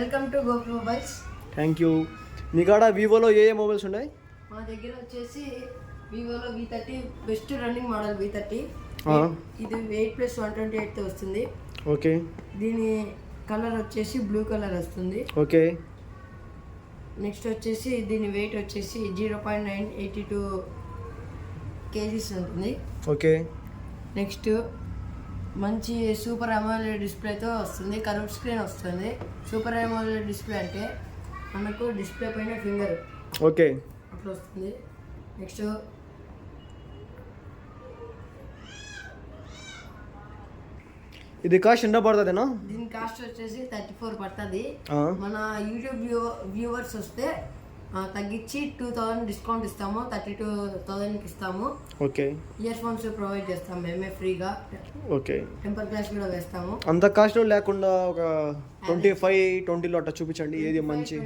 Welcome to Gopi mobiles. Thank you. మీ కాడ వివోలో ఏ మొబైల్స్ ఉన్నాయి? మా దగ్గర వచ్చేసి వివోలో V30 best running model V30. ఇది 8+128తో వస్తుంది. ఓకే. దీని కలర్ వచ్చేసి బ్లూ కలర్ వస్తుంది. ఓకే. నెక్స్ట్ వచ్చేసి దీని వెయిట్ వచ్చేసి 0.982 kgs ఉంటుంది. ఓకే. నెక్స్ట్ మంచి సూపర్ అమోలెడ్ డిస్ప్లేతో వస్తుంది. కర్వ్ స్క్రీన్ వస్తుంది. సూపర్ అమోలెడ్ డిస్ప్లే అంటే మనకు డిస్ప్లే పైన ఫింగర్ ఓకే అట్లా వస్తుంది. నెక్స్ట్ ఇది కాస్ట్ ఎంత పడుతుందేనా? దీని కాస్ట్ వచ్చేసి 34 పడుతుంది. మన యూట్యూబ్ వ్యూవర్స్ వస్తే తగ్గించి 2000 డిస్కౌంట్ ఇస్తాము. 32,000కి ఇస్తాము. ఓకే. ఇయర్ ఫోన్స్ ప్రొవైడ్ చేస్తాము మేమే ఫ్రీగా. ఓకే. టెంపర్ గ్లాస్ కూడా వేస్తాము. అంత కాస్ట్ లేకుండా ఒక 25-20లో అట్లా చూపించండి. ఏది మంచి?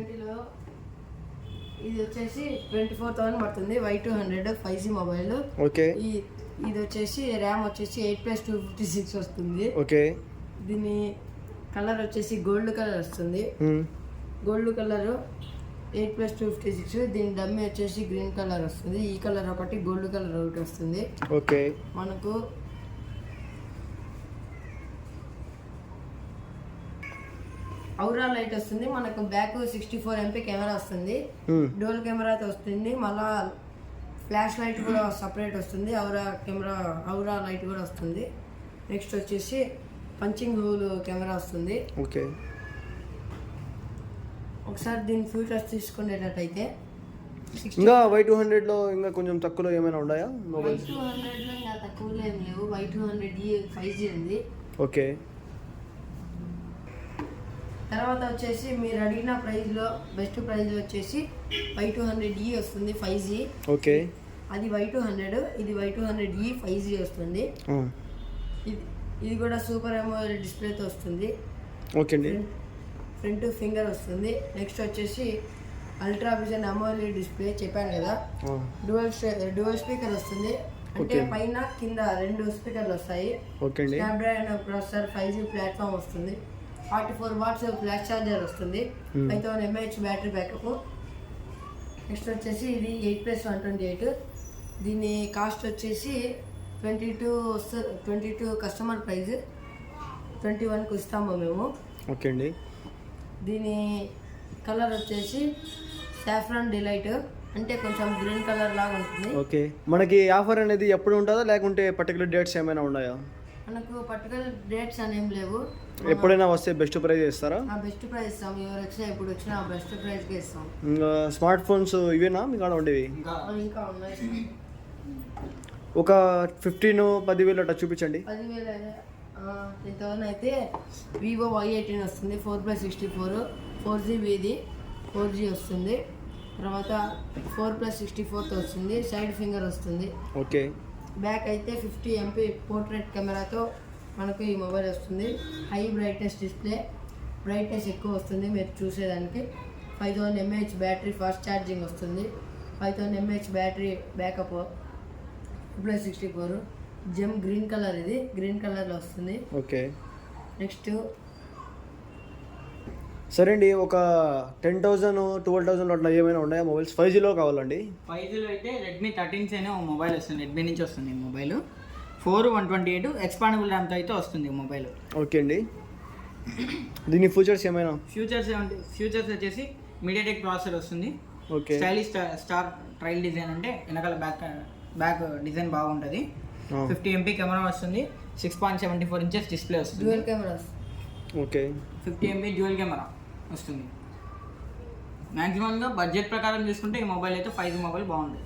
ఇది వచ్చేసి 24,000 పడుతుంది. Y200 5G mobile. ఓకే. ఇది వచ్చేసి ర్యామ్ వచ్చేసి 8+256 వస్తుంది. ఓకే. దీని కలర్ వచ్చేసి గోల్డ్ కలర్ వస్తుంది. Gold colour 8+256. దీని డమ్మీ వచ్చేసి గ్రీన్ కలర్ వస్తుంది. ఈ కలర్ ఒకటి, గోల్డ్ కలర్ ఒకటి వస్తుంది. ఓకే. మనకు ఔరా లైట్ వస్తుంది. మనకు బ్యాక్ 64 MP కెమెరా వస్తుంది. డోల్ కెమెరాతో వస్తుంది. మళ్ళా ఫ్లాష్ లైట్ కూడా సపరేట్ వస్తుంది. ఔరా లైట్ కూడా వస్తుంది. నెక్స్ట్ వచ్చేసి పంచింగ్ హోల్ కెమెరా వస్తుంది. ఓకే. ఒకసారి దీని ఫీచర్స్ తీసుకునేటట్టయితే ఇంకా Y200లో ఇంకా కొంచెం తక్కువలో ఏమైనా ఉన్నాయా మొబైల్స్? Y200లో ఇంకా తక్కువలో ఏం లేవు. Y200e 5G ఉంది. ఓకే. తర్వాత వచ్చేసి మీరు అడిగిన ప్రైస్లో బెస్ట్ ప్రైస్ వచ్చేసి Y200e వస్తుంది 5G. ఓకే. అది Y200. ఇది Y200e 5G వస్తుంది. ఇది కూడా సూపర్ అమోలెడ్ డిస్ప్లేతో వస్తుంది. ఓకే అండి. ఫ్రంట్ ఫింగర్ వస్తుంది. నెక్స్ట్ వచ్చేసి అల్ట్రా విజన్ అమోలెడ్ డిస్ప్లే చెప్పాను కదా. డ్యువల్ స్పీకర్ వస్తుంది. అంటే పైన కింద 2 స్పీకర్లు వస్తాయి. స్నాప్డ్రాగన్ ప్రాసెసర్ 5G ప్లాట్ఫామ్ వస్తుంది. 44 watts ఫ్లాష్ ఛార్జర్ వస్తుంది. 5000 mAh బ్యాటరీ బ్యాకప్. నెక్స్ట్ వచ్చేసి ఇది 8+128. దీని కాస్ట్ వచ్చేసి 22 కస్టమర్ ప్రైస్ 21కు ఇస్తాము మేము. ఓకే అండి. దీని కలర్ వచ్చేసి సాఫ్రాన్ డిలైట్, అంటే కొంచెం గ్రీన్ కలర్ లాగా ఉంటుంది. ఓకే. మనకి ఆఫర్ అనేది ఎప్పుడు ఉంటుందా లేకుంటే పర్టికులర్ డేట్స్ ఏమైనా ఉన్నాయా? మనకు పర్టికులర్ డేట్స్ అనేం లేవు. ఎప్పుడైనా వస్తే బెస్ట్ ప్రైస్ ఇస్తారా? బెస్ట్ ప్రైస్ ఇస్తాం. ఎవరు వచ్చినా ఎప్పుడు వచ్చినా బెస్ట్ ప్రైస్కి ఇస్తాం. ఇంకా స్మార్ట్ ఫోన్స్ ఇవేనా మీ కాడ ఉండేవి? ఇంకా ఉన్నాయి. ఒక 15,000 అట్లా చూపించండి. 10,000 అయితే వివో Y18 వస్తుంది. 4+64 4G వీది 4G వస్తుంది. తర్వాత 4+64తో వస్తుంది. సైడ్ ఫింగర్ వస్తుంది. ఓకే. బ్యాక్ అయితే 50 MP పోర్ట్రేట్ కెమెరాతో మనకు ఈ మొబైల్ వస్తుంది. హై బ్రైట్నెస్ డిస్ప్లే, బ్రైట్నెస్ ఎక్కువ వస్తుంది మీరు చూసేదానికి. 5000 mAh బ్యాటరీ ఫాస్ట్ ఛార్జింగ్ వస్తుంది. 5000 mAh battery backup. 64 gem green colour, ఇది గ్రీన్ కలర్లో వస్తుంది. ఓకే. నెక్స్ట్ సరే అండి, ఒక 10,000 12,000 అట్లా ఏమైనా ఉన్నాయా మొబైల్స్? 5Gలో కావాలండి. 5Gలో అయితే రెడ్మీ 13C అనే ఒక మొబైల్ వస్తుంది. రెడ్మీ నుంచి వస్తుంది ఈ మొబైల్. 4/128 ఎక్స్పాండబుల్ ర్యామ్తో అయితే వస్తుంది మొబైల్. ఓకే అండి. దీని ఫీచర్స్ ఏమైనా? ఫ్యూచర్స్ వచ్చేసి మీడియాటెక్ ప్రాసెసర్ వస్తుంది. Okay. Stylish star trail design, అంటే వెనకాల బ్యాక్ డిజైన్ బాగుంటుంది. 50 MP కెమెరా వస్తుంది. 6.74 inches డిస్ప్లే వస్తుంది. Dual cameras. Okay. 50 MP dual camera వస్తుంది. మ్యాక్సిమంగా బడ్జెట్ ప్రకారం చూసుకుంటే ఈ మొబైల్ అయితే 5G మొబైల్ బాగుంటుంది.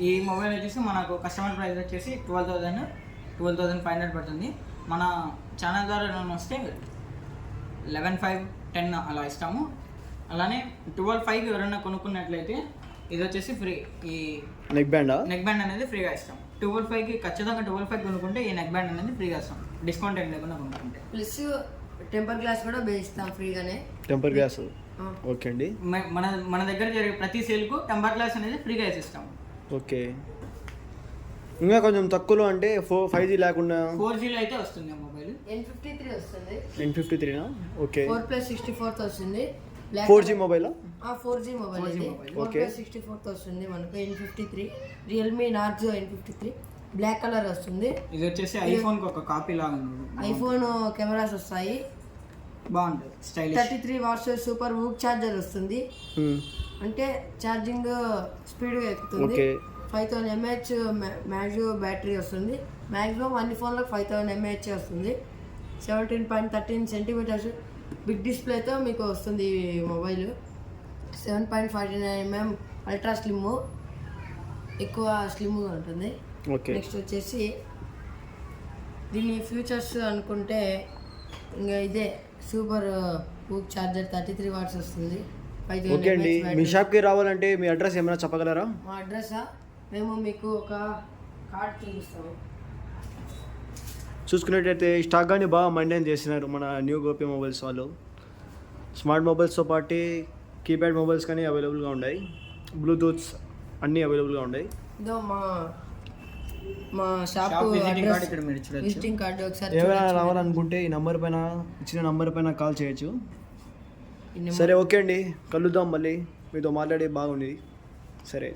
ఈ మొబైల్ వచ్చేసి మనకు కస్టమర్ ప్రైస్ వచ్చేసి 12,500 పడుతుంది. మన ఛానల్ ద్వారా వస్తే 11,500 10 అలా ఇస్తాము. అలానే 12,500 ఎవరైనా కొనుక్కున్నట్లయితే ఇది వచ్చేసి ఫ్రీ. ఈ నెక్ బ్యాండ్ అనేది ఫ్రీగా ఇస్తాం. 12,500కి ఖచ్చితంగా 12,500 కొనుక్కుంటే ఈ నెక్ బ్యాండ్ అనేది ఫ్రీగా ఇస్తాం. డిస్కౌంట్ ఏం లేకుండా కొనుక్కుంటే. ప్లస్ టెంపర్ గ్లాస్ కూడా వేయిస్తాం ఫ్రీగానే. Temper glass. ఓకే అండి. మన దగ్గర జరిగే ప్రతి సేల్కు టెంపర్ గ్లాస్ అనేది ఫ్రీగా ఇస్తాం. ఓకే. ఇంకా కొంచెం తక్కువలో అంటే 5G లేకుండా 4Gలో అయితే వస్తుంది ఆ మొబైల్. N53 వస్తుంది. N53 okay. 4+64 వస్తుంది. 4G మొబైలా? 4G మొబైల్ ఇది. ఓకే. 4+64 వస్తుంది మనకు N53. Realme Narzo N53 black colour వస్తుంది. ఇది వచ్చేసి ఐఫోన్ కి ఒక కాపీ లాగా ఉంది. ఐఫోన్ కెమెరాస్ వస్తాయి. బాగుంటుంది, stylish. 33 watts super VOOC charger వస్తుంది. అంటే ఛార్జింగ్ స్పీడ్గా ఎక్కుతుంది. ఓకే. 5000 mAh మ్యాక్సిమం బ్యాటరీ వస్తుంది. మ్యాక్సిమం అన్ని ఫోన్లకు 5000 mAh వస్తుంది. 17.13 సెంటీమీటర్స్ బిగ్ డిస్ప్లేతో మీకు వస్తుంది ఈ మొబైల్. 7.49 mm అల్ట్రా స్లిమ్, ఎక్కువ స్లిమ్గా ఉంటుంది. ఓకే. నెక్స్ట్ వచ్చేసి దీని ఫ్యూచర్స్ అనుకుంటే ఇంకా ఇదే సూపర్ బూక్ ఛార్జర్ 33 వాట్స్ వస్తుంది. 5000 ఓకే అండి, mAh మీ షాప్కి రావాలంటే మీ అడ్రస్ ఏమైనా చెప్పగలరా? మా అడ్రస్సా, మేము మీకు ఒక కార్డ్ చూపిస్తాము. చూసుకున్నట్టయితే స్టాక్ కానీ బాగా మెయింటైన్ చేసినారు మన న్యూ గోపి మొబైల్స్ వాళ్ళు. స్మార్ట్ మొబైల్స్తో పాటు కీప్యాడ్ మొబైల్స్ కానీ అవైలబుల్గా ఉన్నాయి, బ్లూటూత్స్ అన్నీ అవైలబుల్గా ఉన్నాయి. ఇదో మా షాప్ విజిటింగ్ కార్డ్ అడ్రస్, ఇక్కడ మీరు చూడొచ్చు. విజిటింగ్ కార్డు ఒకసారి ఎవరైనా చూడొచ్చు. రావాలనుకుంటే ఈ నంబర్ పైన ఇచ్చిన నంబర్ పైన కాల్ చేయొచ్చు. ఈ నెంబర్ సరే ఓకే అండి, కలుద్దాం మళ్ళీ. మీతో మాట్లాడి బాగుంది. సరే.